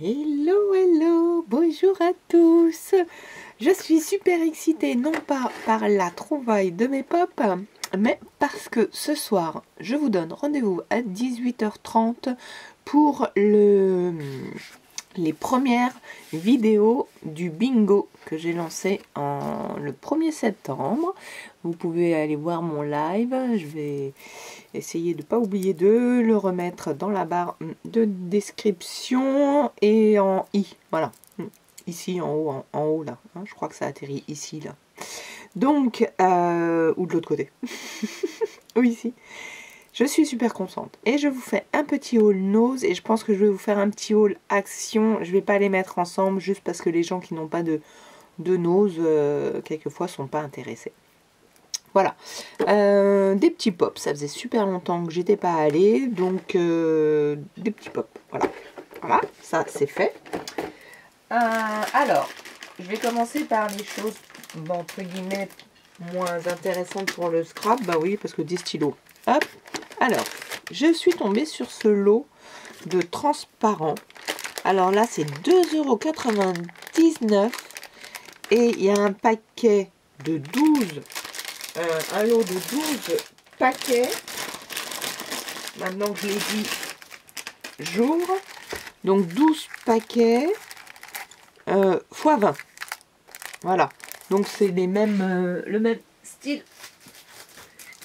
Hello, hello, bonjour à tous. Je suis super excitée, non pas par la trouvaille de mes pops, mais parce que ce soir, je vous donne rendez-vous à 18h30 pour les premières vidéos du bingo que j'ai lancé le 1er septembre. Vous pouvez aller voir mon live, je vais essayer de ne pas oublier de le remettre dans la barre de description et en i, voilà, ici en haut, en haut là, hein, je crois que ça atterrit ici là. Donc, ou de l'autre côté, ou ici. Je suis super contente et je vous fais un petit haul nose et je pense que je vais vous faire un petit haul action. Je vais pas les mettre ensemble juste parce que les gens qui n'ont pas de nose quelquefois sont pas intéressés. Voilà, des petits pops, ça faisait super longtemps que j'étais pas allée, donc des petits pops, voilà, ça c'est fait. Alors, je vais commencer par les choses, entre guillemets, moins intéressantes pour le scrap, bah oui, parce que des stylos, hop. Alors, je suis tombée sur ce lot de transparents, alors là c'est 2,99 € et il y a un paquet de 12 un lot de 12 paquets. Maintenant que je l'ai dit, j'ouvre. Donc 12 paquets fois 20. Voilà. Donc c'est les mêmes, le même style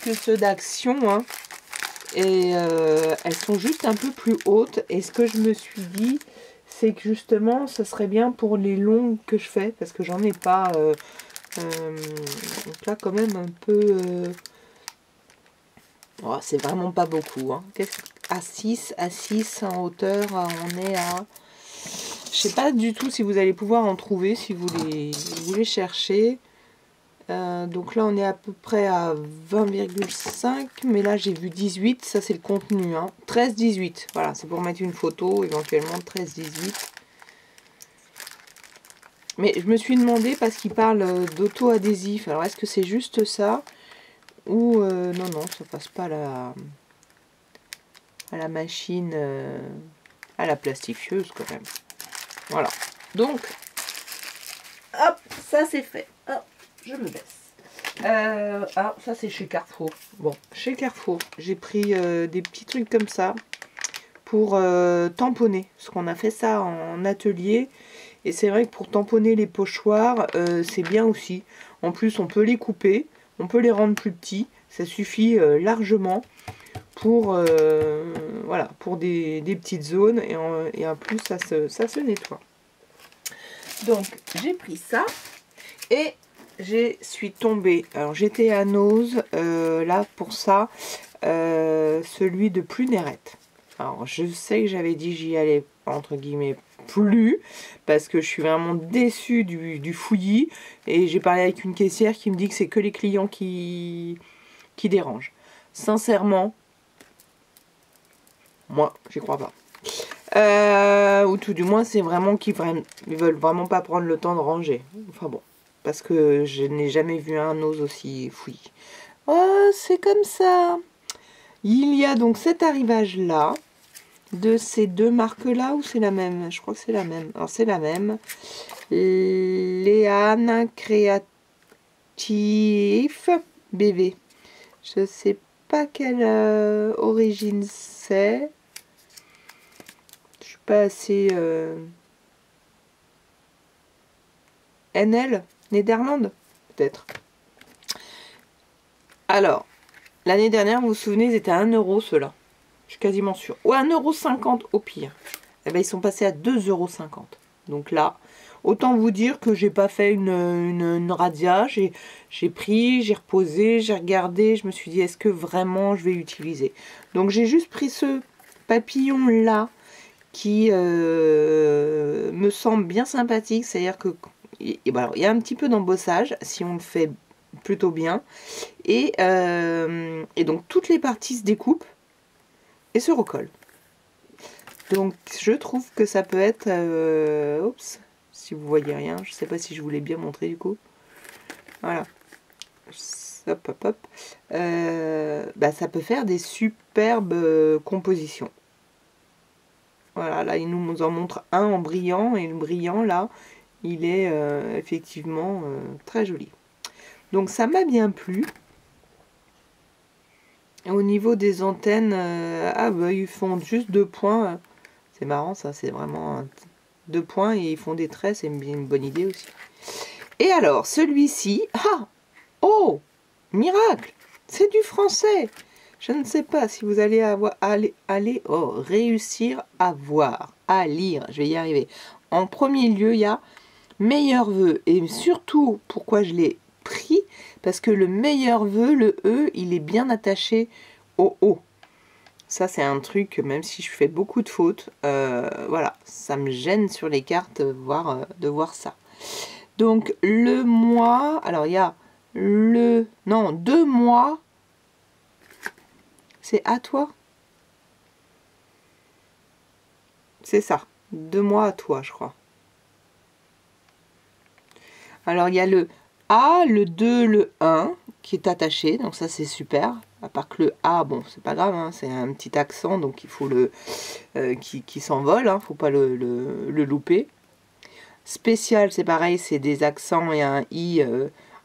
que ceux d'Action. Hein. Et elles sont juste un peu plus hautes. Et ce que je me suis dit, c'est que justement, ça serait bien pour les longues que je fais. Parce que j'en ai pas... donc là, quand même, un peu... Oh, c'est vraiment pas beaucoup. Hein. À 6 en hauteur, on est à... Je sais pas du tout si vous allez pouvoir en trouver, si vous les cherchez. Donc là, on est à peu près à 20,5. Mais là, j'ai vu 18. Ça, c'est le contenu. Hein. 13-18. Voilà, c'est pour mettre une photo, éventuellement 13-18. Mais je me suis demandé, parce qu'il parle d'auto-adhésif. Alors, est-ce que c'est juste ça? Ou non, non, ça passe pas à la machine, à la plastifieuse quand même. Voilà. Donc, hop, ça c'est fait. Hop, je me baisse. Ah, ça c'est chez Carrefour. Bon, chez Carrefour, j'ai pris des petits trucs comme ça pour tamponner. Parce qu'on a fait ça en atelier. Et c'est vrai que pour tamponner les pochoirs, c'est bien aussi. En plus, on peut les couper. On peut les rendre plus petits. Ça suffit largement pour, voilà, pour des petites zones. Et en plus, ça se nettoie. Donc, j'ai pris ça. Et je suis tombée. Alors, j'étais à Nose, là, pour ça. Celui de Plunérette. Alors, je sais que j'avais dit j'y allais, entre guillemets, plus, parce que je suis vraiment déçue du fouillis. Et j'ai parlé avec une caissière qui me dit que c'est que les clients qui dérangent. Sincèrement, moi, j'y crois pas. Ou tout du moins, c'est vraiment qu'ils veulent vraiment pas prendre le temps de ranger. Enfin bon, parce que je n'ai jamais vu un ose aussi fouillis. Oh, c'est comme ça. Il y a donc cet arrivage-là, de ces deux marques-là, ou c'est la même? Je crois que c'est la même. Alors, c'est la même. Léane Créatif BV. Je sais pas quelle origine c'est. Je suis pas assez... NL Néderlande peut-être. Alors, l'année dernière, vous vous souvenez, ils étaient à 1 € ceux-là. Je suis quasiment sûre. Ou 1,50 € au pire. Eh bien, ils sont passés à 2,50 €. Donc là, autant vous dire que j'ai pas fait une radia. J'ai pris, j'ai reposé, j'ai regardé. Je me suis dit, est-ce que vraiment je vais l'utiliser? Donc j'ai juste pris ce papillon-là qui me semble bien sympathique. C'est-à-dire que il y a un petit peu d'embossage si on le fait plutôt bien. Et donc toutes les parties se découpent et se recollent. Donc je trouve que ça peut être... oups, si vous voyez rien, je sais pas si je vous l'ai bien montré du coup. Voilà. Hop, hop, hop. Ça peut faire des superbes compositions. Voilà, là, il nous en montre un en brillant. Et le brillant, là, il est effectivement très joli. Donc, ça m'a bien plu. Au niveau des antennes, ah bah, ils font juste 2 points. C'est marrant, ça, c'est vraiment 2 points. Et ils font des traits, c'est une bonne idée aussi. Et alors, celui-ci... Ah! Oh! Miracle! C'est du français! Je ne sais pas si vous allez réussir à voir, à lire. Je vais y arriver. En premier lieu, il y a meilleur vœu. Et surtout, pourquoi je l'ai pris? Parce que le meilleur vœu, le E, il est bien attaché au O. Ça, c'est un truc, même si je fais beaucoup de fautes, voilà, ça me gêne sur les cartes de voir ça. Donc, le mois, alors il y a le... Non, 2 mois. C'est à toi? C'est ça. 2 mois à toi, je crois. Alors, il y a le A, le 2, le 1 qui est attaché. Donc, ça, c'est super. À part que le A, bon, c'est pas grave. Hein, c'est un petit accent. Donc, il faut le... qui s'envole. Hein, faut pas le louper. Spécial, c'est pareil. C'est des accents et un I...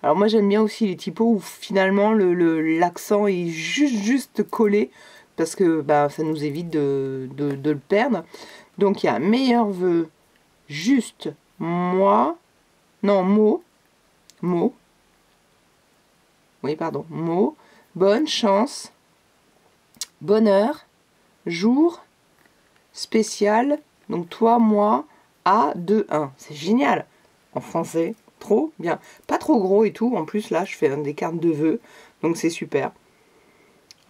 Alors, moi, j'aime bien aussi les typos où, finalement, l'accent est juste collé. Parce que bah, ça nous évite de le perdre. Donc, il y a meilleur vœu, juste, moi, non, mot, oui, pardon, mot, bonne chance, bonheur, jour, spécial, donc toi, moi, A, 2, 1. C'est génial. En français, trop bien. Pas trop gros et tout. En plus, là, je fais des cartes de vœux, donc c'est super.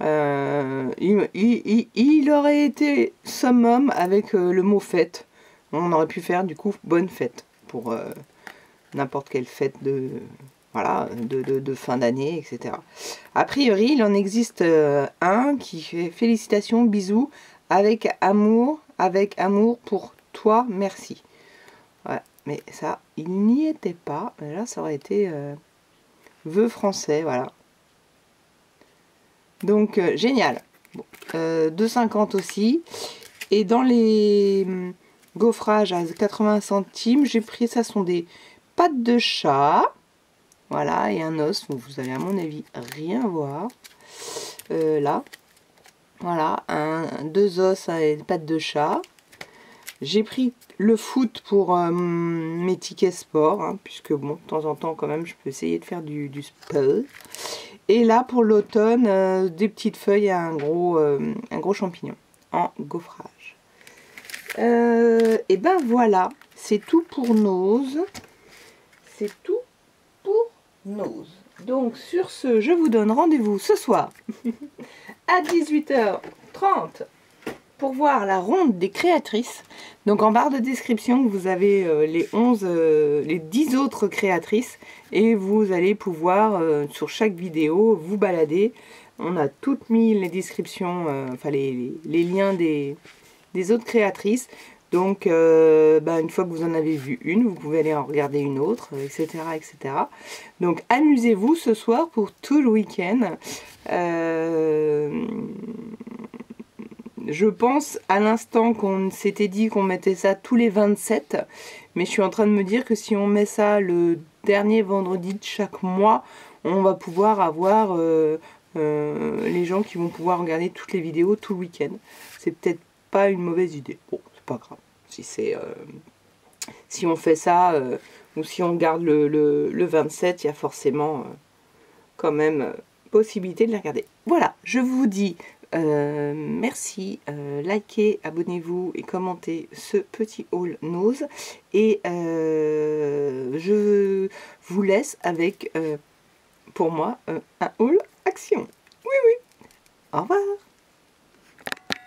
Il aurait été summum avec le mot fête. On aurait pu faire du coup bonne fête pour n'importe quelle fête de, voilà, de fin d'année, etc. A priori, il en existe un qui fait félicitations, bisous, avec amour pour toi, merci. Ouais, mais ça, il n'y était pas. Là, ça aurait été vœu français, voilà. Donc, génial. Bon, 2,50 aussi. Et dans les gaufrages à 80 centimes, j'ai pris, ça sont des pattes de chat. Voilà, et un os. Donc, vous allez, à mon avis, rien voir. Là. Voilà, 2 os et des pattes de chat. J'ai pris le foot pour mes tickets sport, hein, puisque, bon, de temps en temps, quand même, je peux essayer de faire du sport. Et là, pour l'automne, des petites feuilles et un gros champignon en gaufrage. Et ben voilà, c'est tout pour Nose. C'est tout pour Nose. Donc, sur ce, je vous donne rendez-vous ce soir à 18h30 pour voir la ronde des créatrices. Donc, en barre de description, vous avez les 10 autres créatrices et vous allez pouvoir, sur chaque vidéo, vous balader. On a toutes mis les descriptions, enfin les liens des autres créatrices. Donc, une fois que vous en avez vu une, vous pouvez aller en regarder une autre, etc. etc. Donc, amusez-vous ce soir pour tout le week-end. Je pense à l'instant qu'on s'était dit qu'on mettait ça tous les 27. Mais je suis en train de me dire que si on met ça le dernier vendredi de chaque mois, on va pouvoir avoir les gens qui vont pouvoir regarder toutes les vidéos tout le week-end. C'est peut-être pas une mauvaise idée. Bon, c'est pas grave. Si on fait ça, ou si on garde le 27, il y a forcément quand même possibilité de les regarder. Voilà, je vous dis merci, likez, abonnez-vous et commentez ce petit haul Nose. Et je vous laisse avec, pour moi, un haul action. Oui, oui. Au revoir.